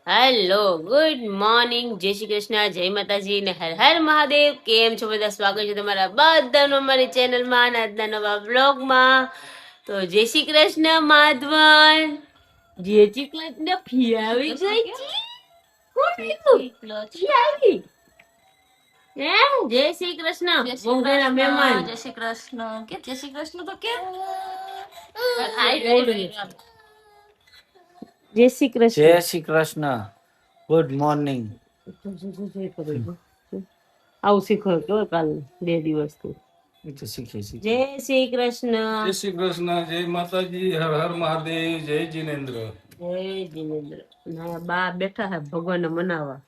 Hello, good morning, જય શ્રી કૃષ્ણ, જય માતાજી ને હર હર મહાદેવ. કેમ છો બધા? સ્વાગત છે તમારા બધાનું અમારી ચેનલમાં અને આજના નવા બ્લોગમાં. તો જય શ્રી કૃષ્ણ માધવન, જય શ્રી કૃષ્ણ ફિયાવી ગઈ છે. કોણ આવી? હે જય શ્રી કૃષ્ણ મોંઘેરા મહેમાન. જય શ્રી કૃષ્ણ કે જય શ્રી કૃષ્ણ તો કે જય શ્રી કૃષ્ણ. જય શ્રી કૃષ્ણ. Good morning. આવું શીખો તો કાલ 2 દિવસથી. એ તો શીખે છે. જય શ્રી કૃષ્ણ. જય શ્રી કૃષ્ણ, જય માતાજી, હર હર મહાદેવ, જય જીનેન્દ્ર. જય જીનેન્દ્ર. ના બા બેઠા હે ભગવાન મનાવા.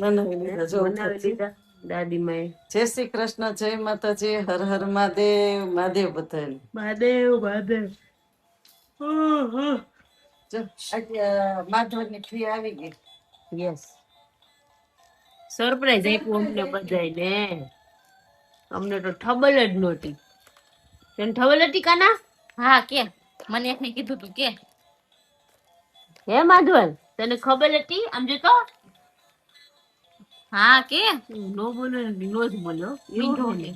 બનાવી લીધા દાદીમાએ. જય શ્રી કૃષ્ણ, જય માતાજી, હર હર મહાદેવ. મહાદેવ બધાને મહાદેવ મહાદેવ. માધવની ફી આવી ગઈ. યસ, સરપ્રાઈઝ આપ્યું અમને બધાને. અમને તો ખબર જ નહોતી. તને ખબર હતી કાના? હા કે મને એકને કીધું તું કે હે માધવન, તને ખબર હતી? આમ જો તો હા કે નો બોલો, નો જ બોલો. મીંઢો ને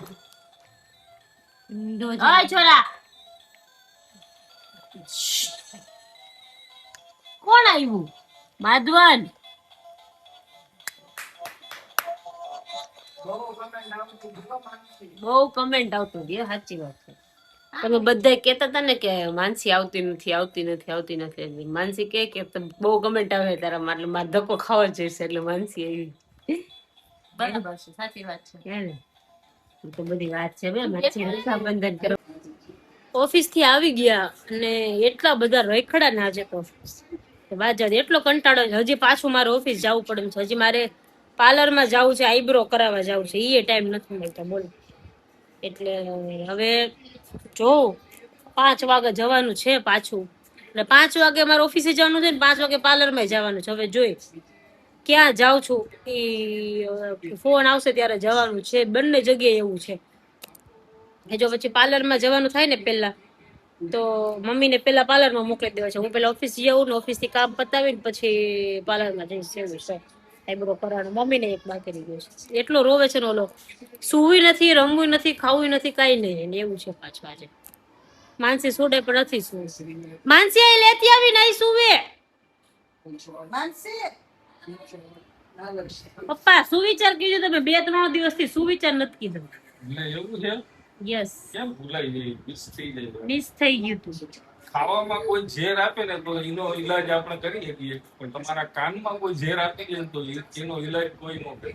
મીંઢો જ. ઓય છોરા, કોણ આવ્યું? માધવન, બહુ કમેન્ટ આવતું હતી. સાચી વાત છે. તમે બધા કેતા હતા ને કે માનસી આવતી નથી, આવતી નથી, આવતી નથી. માનસી કે બહુ કમેન્ટ આવે તારા એટલે મારે ધક્કો ખાવા જઈશે એટલે માનસી આવી. બરાબર છે, સાચી વાત છે. હે ને? તો બધી વાત છે. રક્ષાબંધન કરો. ઓફિસ થી આવી ગયા અને એટલા બધા રખડા ના આજે તો વાત એટલો કંટાળો છે. હજી પાછું મારે ઓફિસ જવું પડે છે. હજી મારે પાર્લર માં જવું છે, આઈબ્રો કરાવવા જવું છે. એ ટાઈમ નથી મળતો બોલો. એટલે હવે જો 5 વાગે જવાનું છે પાછું. એટલે 5 વાગે મારે ઓફિસે જવાનું છે ને 5 વાગે પાર્લર માં જવાનું છે. હવે જોઈ ક્યાં જાઉં છું એ ફોન આવશે ત્યારે જવાનું છે. બંને જગ્યાએ એવું છે કે જો પછી પાર્લર માં જવાનું થાય ને પેલા તો મમ્મીને પેલા પાર્લર માં મોકલી દેવા છે. હું પેલા ઓફિસ જાઉં ને ઓફિસ થી કામ પતાવીને પછી પાર્લર માં જઈશ. એવું છે. આઈબ્રો કરવાનો મમ્મીને એક બાકી રહી ગયો છે. એટલો રોવે છે ને ઓલો. સુવું નથી, રમવું નથી, ખાવું નથી, કઈ નહીં. એવું છે પાછું આજે. માનસી સુડે પણ નથી સુવું. માનસી અહીં લેતી આવી નહીં સુવે. પપ્પા સુવિચાર કીધું તમે 2-3 દિવસથી સુવિચાર નથી કીધું. એવું છે? યસ, કેમ ભૂલાઈ જાય, મિસ થઈ જાય? મિસ થઈ ગયું તું. ખાવામાં કોઈ ઝેર આપે ને તો એનો ઈલાજ આપણે કરી શકીએ, પણ તમારા કાનમાં કોઈ ઝેર આપી દે ને તો એનો ઈલાજ કોઈ નો કરે.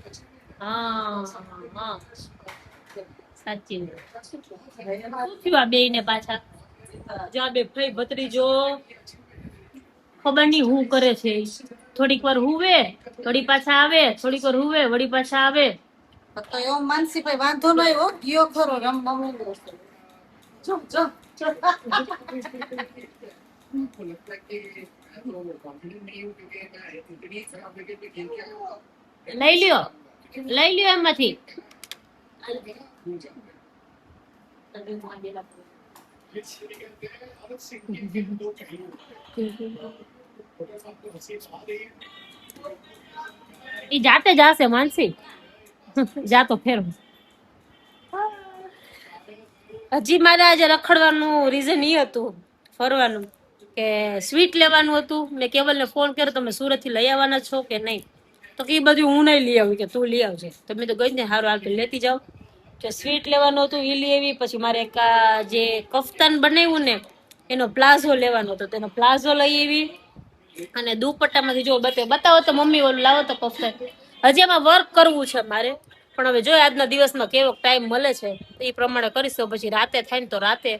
હા હા, સાચી વાત. શું થયું આ બેય ને પાછા? જો આ બે ભાઈ ભત્રીજો ખબર નહીં હું કરે છે. થોડીક વાર હુવે, વળી પાછા આવે, થોડીક વાર હુવે, વળી પાછા આવે. તો એવો માનસીભાઈ વાંધો ન આવ્યો, ગયો ખરો રમવા માંડ્યો. જો જો લઈ લ્યો, લઈ લ્યો એમાંથી. ઈ જાતે જાશે માનસી. જાતો ફેર. હજી મારે આજે રખડવાનું રીઝન ઈ હતું, ફરવાનું, કે સ્વીટ લેવાનું હતું. મેં કેવલને ફોન કર્યો તમે સુરત થી લઈ આવવાના છો કે નહીં? તો કે એ બધું હું નહીં લઈ આવી, કે તું લઈ આવજે. તો મેં તો ગઈ ને હારું હાલ લેતી જાઉં. જો સ્વીટ લેવાનું હતું એ લઈ આવી. પછી મારે એક જે કફતાન બનાવ્યું ને એનો પ્લાઝો લેવાનો હતો, તેનો પ્લાઝો લઈ આવી. અને દુપટ્ટામાંથી જો બતાવો તો મમ્મી ઓલું લાવો તો કફતાન. હજી એમાં વર્ક કરવું છે મારે, પણ હવે જો આજના દિવસમાં કેવો ટાઈમ મળે છે એ પ્રમાણે કરીશ. તો પછી રાતે થાય ને તો રાતે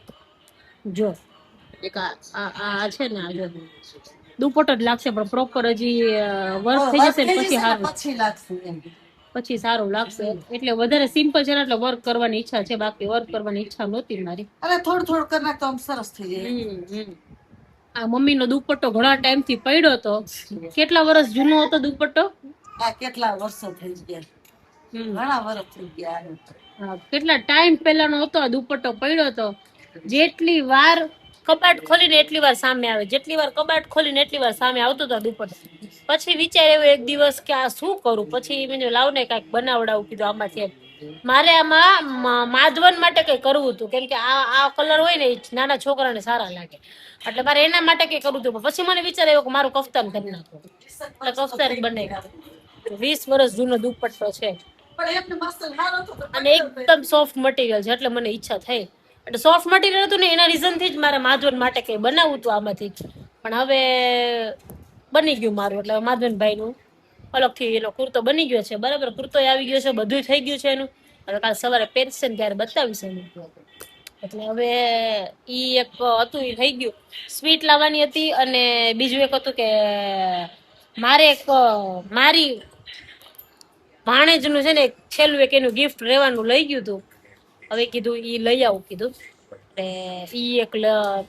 જો એક આ છે ને આ જો દુપટ્ટો જ લાગશે, પણ પ્રોપર હજી વર્ક થઈ જશે ને પછી સારું, પછી લાગશે એમ. પછી સારું લાગશે. એટલે વધારે સિમ્પલ છે ને એટલે વર્ક કરવાની ઈચ્છા છે, બાકી વર્ક કરવાની ઈચ્છા નહોતી મારી. અરે થોડું થોડું કરી નાખ તો આમ સરસ થઈ જાય. આ મમ્મી નો દુપટ્ટો ઘણા ટાઈમ થી પડ્યો હતો. કેટલા વર્ષ જૂનો હતો દુપટ્ટો? આ કેટલા વર્ષો થઈ ગયા, ઘણા વર્ષ થઈ ગયા. કેટલા ટાઈમ પહેલાનો હતો આ દુપટ્ટો પડ્યો હતો. જેટલી વાર કબાટ ખોલીને એટલી વાર સામે આવે, જેટલી વાર કબાટ ખોલીને એટલી વાર સામે આવતો હતો દુપટ્ટો. પછી વિચાર્યું એક દિવસ કે આ શું કરું, પછી મેં કીધું લાવ ને કાંઈક બનાવડાવું કીધું આમાંથી એમ. મારે આમાં માધવન માટે કઈ કરવું હતું, કેમ કે આ કલર હોય ને એ નાના છોકરાને સારા લાગે, એટલે મારે એના માટે કઈ કરવું હતું. પણ પછી મને વિચાર આવ્યો કે મારું કફતાન કરી નાખું, એટલે કફતાન બનાવ્યું. 20 વર્ષ જૂનો દુપટ્ટો છે પણ એમને મસ્ત સારો હતો તો અને એકદમ સોફ્ટ મટીરિયલ છે, એટલે મને ઈચ્છા થઈ. એટલે સોફ્ટ મટીરિયલ હતું ને એના રીઝન થી જ મારે માધવન માટે કઈ બનાવવું હતું આમાંથી. પણ હવે બની ગયું મારું, એટલે માધવનભાઈ નું અલગથી એનો કુર્તો બની ગયો છે, બરાબર. કુર્તો આવી ગયો છે, બધું થઈ ગયું છે એનું. હવે કાલ સવારે પહેરશે ને ત્યારે બતાવીશ એનું. એટલે હવે ઈ એક હતું એ થઈ ગયું. સ્વીટ લાવવાની હતી અને બીજું એક હતું કે મારે એક મારી ભાણેજનું છે ને છેલ્લું એક એનું ગિફ્ટ રહેવાનું લઈ ગયું હતું. હવે કીધું ઈ લઈ આવું કીધું, એટલે ઈ એક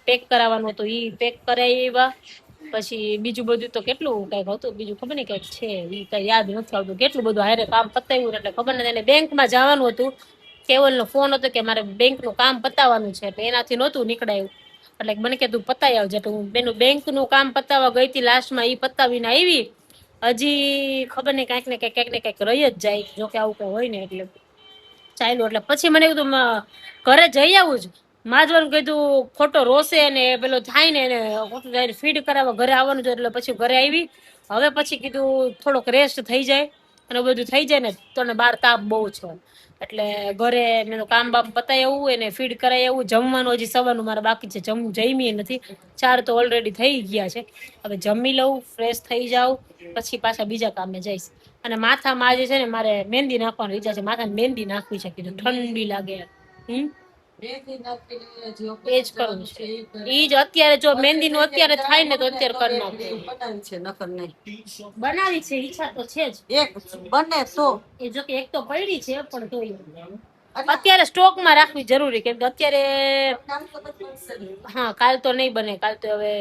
પેક કરાવવાનું હતું, ઈ પેક કરાવ્યા. પછી બીજું બધું તો કેટલું કઈક હતું, બીજું ખબર નહીં કઈક છે, ઈ કઈ યાદ નથી આવતું. કેટલું બધું હારે કામ પતાવ્યું એટલે ખબર નથી. એને બેંકમાં જવાનું હતું, કેવલનો ફોન હતો કે મારે બેંકનું કામ પતાવવાનું છે, એટલે એનાથી નહોતું નીકળાયું. એટલે મને કે તું પતાવી આવજે. એટલે હું બેનું બેંકનું કામ પતાવવા ગઈ હતી, લાસ્ટમાં ઈ પતાવીને આવી. હજી ખબર નહીં કાંઈક ને કંઈક રહી જ જાય, જોકે આવું કઈ હોય ને એટલે ચાલ્યું. એટલે પછી મને કીધું ઘરે જઈ આવું જ. માધવન કીધું ખોટો રોશે ને પેલો થાય ને એને ખોટું જાય ફીડ કરાવવા ઘરે આવવાનું છે, એટલે પછી ઘરે આવી. હવે પછી કીધું થોડોક રેસ્ટ થઈ જાય અને બધું થઈ જાય ને તો ને બહાર તાપ બહુ છે, એટલે ઘરે મેં કામ બામ પતાય એવું એને ફીડ કરાય એવું. જમવાનું હજી સવારનું મારે બાકી છે, જમી નથી. 4 તો ઓલરેડી થઈ ગયા છે. હવે જમી લઉં, ફ્રેશ થઈ જાઉં, પછી પાછા બીજા કામે જઈશ. અને માથામાં આજે છે ને મારે મહેંદી નાખવાનો વિચાર છે. માથામાં મહેંદી નાખવી છે, કીધું ઠંડી લાગે. એ જ કરવું છે. ઈ જ અત્યારે જો મહેંદી નું અત્યારે થાય ને તો અત્યારે કરી નાખવું. બનાવી છે નકર નહીં. બનાવી છે, ઈચ્છા તો છે જ. એક બને તો એ જો કે એક તો પડી છે, પણ તોય અત્યારે સ્ટોકમાં રાખવી જરૂરી, કેમ કે અત્યારે હા કાલ તો નહીં બને, કાલ તો હવે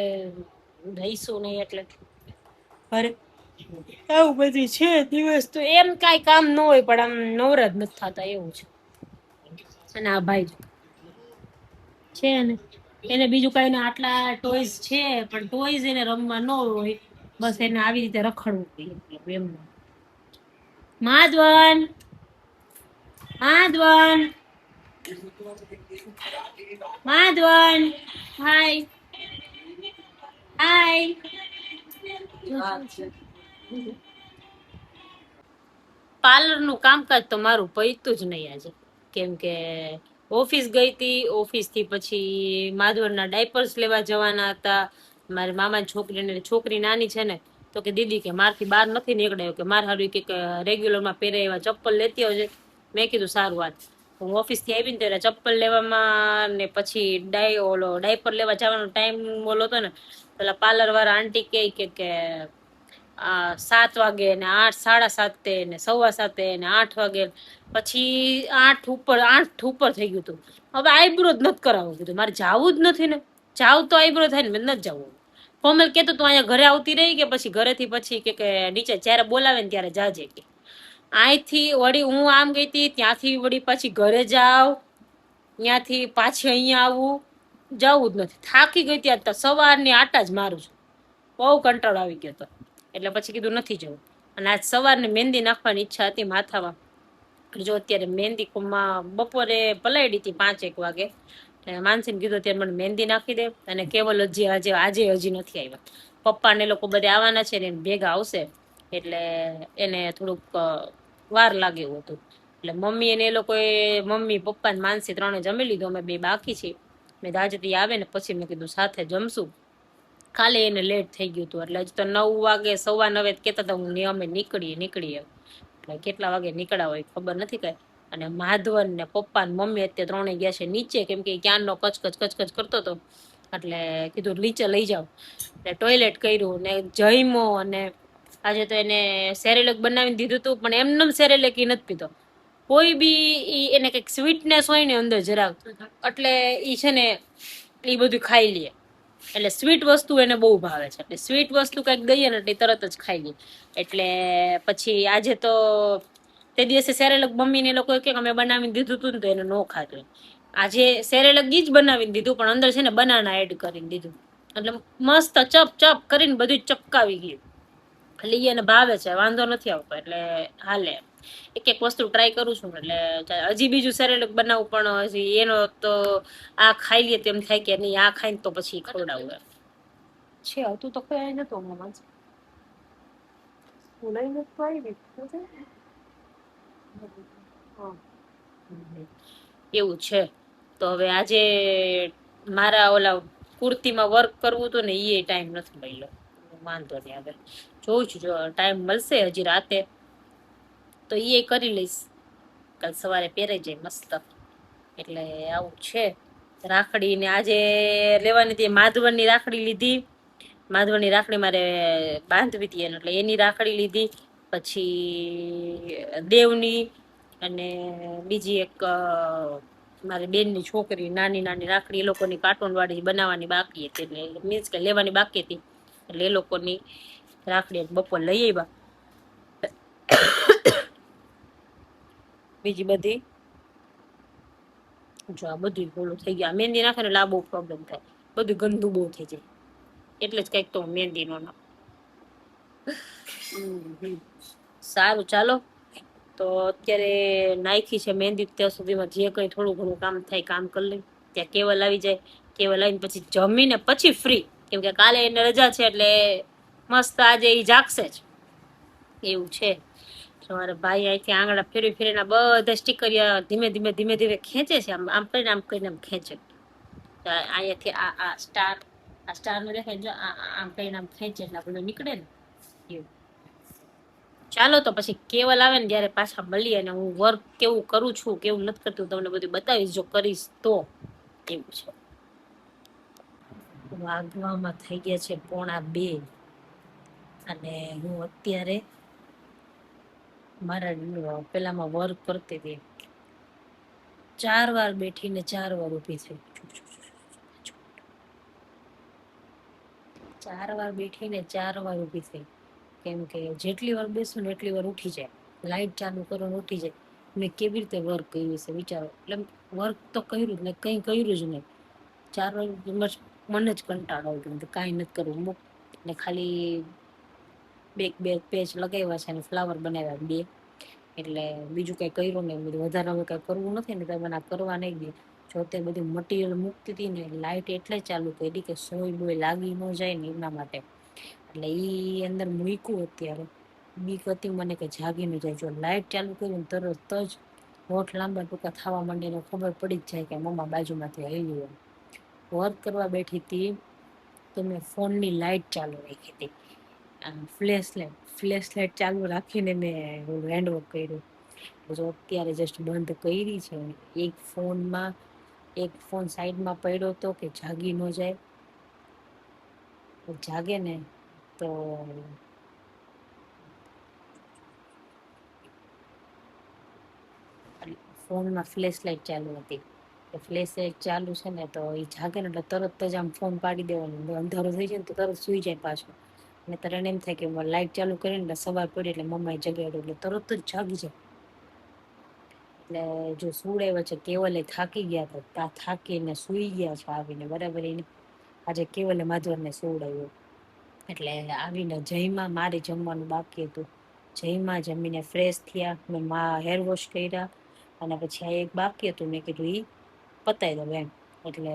રહીશું નહીં એટલે અરે આવું બધી છે દિવસ. તો એમ કાંઈ કામ ન હોય પણ આમ નવરાજ નથી થતા એવું છે. અને આ ભાઈ છે ને એને બીજું કઈ ને આટલા ટોયઝ છે, પણ ટોયઝ એને રમવા ન હોય, બસ એને આવી રીતે રખડવું જોઈએ એમ. માધવન માધવન માધવન હાય હાય. પાર્લરનું કામકાજ તો મારું પૈતું જ નહીં આજે, કેમ કે ઓફિસ ગઈ હતી. ઓફિસ થી પછી માધવનના ડાયપર્સ લેવા જવાના હતા. મારી મામાની છોકરી નાની છે ને, તો કે દીદી કે મારથી બહાર નથી નીકળાયો, કે મારે હારું કે રેગ્યુલરમાં પહેરે એવા ચપ્પલ લેતી આવજે. મેં કીધું સારું વાત. હું ઓફિસથી આવીને ત્યારે ચપ્પલ લેવામાં ને પછી ડાયપર લેવા જવાનો ટાઈમ ઓલો હતો ને, પેલા પાર્લર વાળા આંટી કે 7 વાગે ને 8, 7:30 ને 7:15 ને 8 વાગે, પછી 8 ઉપર થઈ ગયું હતું. હવે આઈબ્રો જ નથી કરાવવું કીધું, મારે જવું જ નથી ને. જાવ તો આઈબ્રો થાય ને, મેં નથી જવું. કોમલ કેતો તું અહીંયા ઘરે આવતી રહી કે પછી ઘરેથી પછી કે નીચે જ્યારે બોલાવે ને ત્યારે જાજે. કે અહીંથી વળી હું આમ ગઈ હતી, ત્યાંથી વળી પાછી ઘરે જાવ, ત્યાંથી પાછી અહીંયા આવું, જવું જ નથી. થાકી ગઈ ત્યાં તો સવારની આટા જ મારું છું, બહુ કંટાળો આવી ગયો હતો. એટલે પછી કીધું નથી જવું. અને આજ સવારની મહેંદી નાખવાની ઈચ્છા હતી માથામાં. જો અત્યારે મહેંદી બપોરે પલાળી હતી 5-1 વાગે. માનસીને કીધું અત્યારે મને મહેંદી નાખી દે. અને કેવલ આજે હજી નથી આવ્યા. પપ્પા ને લોકો બધે આવવાના છે ને ભેગા આવશે, એટલે એને થોડુંક વાર લાગે એવું હતું. એટલે મમ્મી અને એ લોકોએ મમ્મી પપ્પા ને માનસી 3 જમી લીધું, અમે 2 બાકી છીએ. મેં દાજતી આવે ને પછી મેં કીધું સાથે જમશું. કાલે એને લેટ થઈ ગયું હતું, એટલે હજી તો 9 વાગે 9:15 કહેતા હતા હું અમે નીકળીએ. એટલે કેટલા વાગે નીકળ્યા હોય ખબર નથી કઈ. અને માધવન ને પપ્પા ને મમ્મી અત્યારે 3 ગયા છે નીચે, કેમ કે ક્યાંનો કચકચ કરતો હતો. એટલે કીધું નીચે લઈ જાઓ. એટલે ટોયલેટ કર્યું ને જમ્યો. અને આજે તો એને સેરેલેક બનાવીને દીધું હતું, પણ એમનેમ સેરેલેક ઈ નથી પીતો. કોઈ બી એને કંઈક સ્વીટનેસ હોય ને અંદર જરાક, એટલે ઈ છે ને એ બધું ખાઈ લે. એટલે સ્વીટ વસ્તુ એને બહુ ભાવે છે, એટલે સ્વીટ વસ્તુ કંઈક દઈએ ને એટલે તરત જ ખાઈ લે. એટલે પછી આજે તો તે દિવસે સેરેલક મમ્મીને એ લોકો કે અમે બનાવીને દીધું હતું ને તો એને ન ખાધું. આજે સેરેલક જ બનાવીને દીધું, પણ અંદર છે ને બનાના એડ કરીને દીધું, એટલે મસ્ત ચપ કરીને બધું ચપકાવી ગયું. એટલે ઈ એને ભાવે છે, વાંધો નથી આવતો, એટલે હાલે. એક એક વસ્તુ ટ્રાય કરું છું, એટલે હજી બીજું સેરેલેક બનાવું, પણ હજી એનો તો આ ખાઈ લે તેમ થાય કે નહીં, આ ખાઈને તો પછી ખવડાવું એમ છે. તું તો કઈ નતો મમ્મા બોલાઈ નથી આવી એવું છે. તો હવે આજે મારા ઓલા કુર્તીમાં વર્ક કરવું હતું ને, એ ટાઈમ નથી મળ્યો. વાંધો નહીં, હવે જોઉં છું, જો ટાઈમ મળશે હજી રાતે તો એ કરી લઈશ. કાલ સવારે પહેરાઈ જાય મસ્ત. એટલે આવું છે. રાખડી ને આજે લેવાની હતી, માધવનની રાખડી લીધી. માધવનની રાખડી મારે બાંધવી હતી એટલે એની રાખડી લીધી. પછી દેવની અને બીજી એક મારી બેનની છોકરી નાની નાની રાખડી, એ લોકોની કાર્ટૂન વાળી બનાવવાની બાકી હતી, એટલે મીન્સ કે લેવાની બાકી હતી, એટલે એ લોકોની રાખડી બપોર લઈ આવ્યા. બીજી બધી જો આ બધું બોલું થઈ ગયા. મહેંદી નાખે એટલે આ બહુ પ્રોબ્લેમ થાય, બધું ગંદુ બહુ થઈ જાય, એટલે જ કઈક તો મહેંદી નો નાખ. સારું ચાલો, તો અત્યારે નાખી છે મહેંદી, ત્યાં સુધીમાં જે કઈ થોડું ઘણું કામ થાય કામ કરી લઈ. ત્યાં કેવલ આવી જાય, કેવલ આવીને પછી જમીને પછી ફ્રી, કેમ કે કાલે એને રજા છે એટલે મસ્ત આજે એ જાગશે જ એવું છે. મારા ભાઈ અહીંથી આંગળા ફેરવી ફેરીને બધા સ્ટીકરિયા ધીમે ધીમે ધીમે ધીમે ખેંચે છે, આમ આમ કરીને આમ ખેંચે. અહીંયાથી આ સ્ટાર નો દેખાય, જો આમ કરીને આમ ખેંચે એટલે બધું નીકળે ને એવું. ચાલો તો પછી કેવલ આવે ને જયારે પાછા મળીએ, અને હું વર્ક કેવું કરું છું કેવું નથી કરતું તમને બધું બતાવીશ, જો કરીશ તો. એવું છે. વાગવામાં થઈ ગયા છે 1:45, અને હું અત્યારે મારા પેલામાં વર્ક કરતી હતી. 4 વાર બેઠીને 4 વાર ઊભી થઈ. 4 વાર બેઠીને 4 વાર ઊભી થઈ, કેમ કે જેટલી વાર બેસું ને એટલી વાર ઉઠી જાય. લાઈટ ચાલુ કરો ને ઉઠી જાય. મેં કેવી રીતે વર્ક કર્યું છે વિચારો. એટલે વર્ક તો કર્યું જ ને, કંઈ કર્યું જ નહીં. 4 વાર મને જ કંટાળો આવ્યો, કાંઈ નથી કરવું, મૂક ને ખાલી બે પેચ લગાવ્યા છે અને ફ્લાવર બનાવ્યા 2, એટલે બીજું કઈ કર્યું નહીં. બધું વધારે હવે કઈ કરવું નથી ને, તમે કરવા નહીં દે. જો તે બધી મટીરિયલ મૂકતી હતી ને, લાઇટ એટલે ચાલુ કરી કે સોય બોય લાગી ન જાય ને એના માટે, એટલે ઈ અંદર મૂક્યું. અત્યારે બીક હતી મને કે જાગી ન જાય. જો લાઇટ ચાલુ કર્યું તરત જ હોઠ લાંબા ટૂંકા થવા માંડીને ખબર પડી જ જાય કે મમ્મા બાજુમાંથી આવી એમ. વર્ક કરવા બેઠી હતી તો મેં ફોનની લાઇટ ચાલુ રાખી હતી, ફ્લેશ લાઇટ ચાલુ રાખીને મેં હેન્ડવર્ક કર્યું. જો અત્યારે જસ્ટ બંધ કરી છે. એક ફોન સાઈડમાં પડ્યો હતો કે જાગી ન જાય. જાગે ને તો ફોનમાં ફ્લેશ લાઇટ ચાલુ હતી. ફ્લેશ લાઇટ ચાલુ છે ને, તો એ જાગે ને એટલે તરત જ આમ ફોન પાડી દેવાનો, અંધારો થઈ જાય ને તો તરત સુઈ જાય પાછો. અને તરત એમ થાય કે લાઇટ ચાલુ કરીને એટલે સવાર પડી એટલે મમ્માએ જગાડ્યું એટલે તરત જ જાગી જાય. એટલે જો સુવડાવ્યા છે, કેવલે થાકી ગયા હતા, થાકીને સુઈ ગયા છે આવીને બરાબર. એને આજે કેવલે માધવરને સુવડાવ્યો, એટલે આવીને જઈમાં મારે જમવાનું બાકી હતું. જઈમાં જમીને ફ્રેશ થયા, મેં હેર વોશ કર્યા, અને પછી આ એક બાકી હતું, મેં કીધું એ પતાવી દઉં એમ. એટલે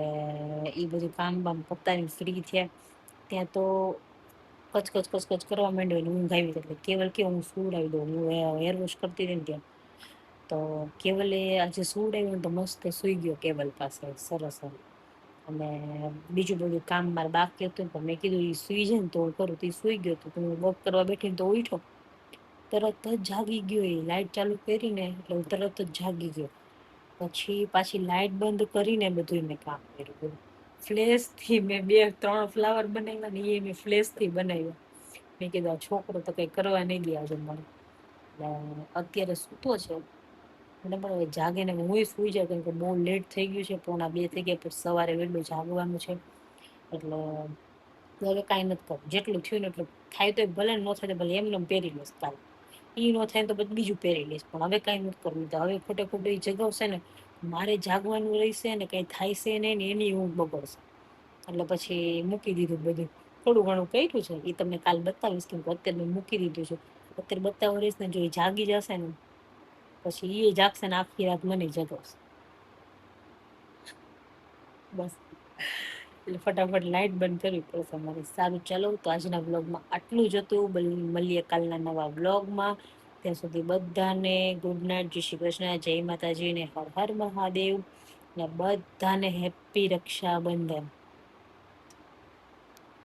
એ બધું કામ બામ પતાવીને ફ્રી થયા. ત્યાં તો કચકચ કરવા માંડ્યો ને ઊંઘ આવી. એટલે કેવલ કે હું સુવડાવી દઉં, હું હેર વોશ કરતી હતી ને ત્યાં. તો કેવલે આજે સુવડાવ્યું તો મસ્ત સુઈ ગયો કેવલ પાસે સરસ. અને બીજું બધું કામ મારે બાકી હતું પણ મેં કીધું એ સુઈ જાય ને તો હું કરું. તો એ સુઈ ગયો. તો હું વોક કરવા બેઠી તો ઉઠો, તરત જ જાગી ગયો. એ લાઇટ ચાલુ કરીને એટલે હું તરત જ જાગી ગયો. પછી પાછી લાઇટ બંધ કરીને બધું મેં કામ કર્યું. ફ્લેશથી મેં 2-3 ફ્લાવર બનાવ્યા ને એ મેં ફ્લેશથી બનાવ્યા. મેં કીધું આ છોકરો તો કંઈ કરવા નહીં દે આજે મને. અત્યારે સૂતો છે અને પણ જાગે ને હું સુઈ જાય, કેમ કે બહુ લેટ થઈ ગયું છે, 1:45 થઈ ગયા. પછી સવારે વહેલું જાગવાનું છે. એટલે હવે કાંઈ નથી કરવું. જેટલું થયું ને એટલું થાય તો ભલે ન થાય તો ભલે એમને પહેરી લઈશ કાલે. એ ન થાય તો પછી બીજું પહેરી લઈશ, પણ હવે કાંઈ નથી કરવું. તો હવે ખોટે ખોટું એ જગાવશે ને, મારે જાગવાનું રહેશે ને કંઈ થાય છે નહીં ને એની ઊંઘ બગડશે. એટલે પછી મૂકી દીધું બધું. થોડું ઘણું કર્યું છે એ તમને કાલ બતાવીશ, કેમ કે અત્યારે મેં મૂકી દીધું છે. અત્યારે બતાવીશ ને જો એ જાગી જશે ને પછી એ જાગશે ને આખી રાત મને જગાવશે. બસ એટલે ફટાફટ લાઇટ બંધ કરવી પડશે અમારે. સારું ચાલો, તો આજના વ્લોગમાં આટલું જ હતું. મળીએ કાલના નવા વ્લોગમાં. ત્યાં સુધી બધાને ગુડ નાઇટ, જય શ્રી કૃષ્ણ, જય માતાજી ને હર હર મહાદેવ, ને બધાને હેપી રક્ષાબંધન.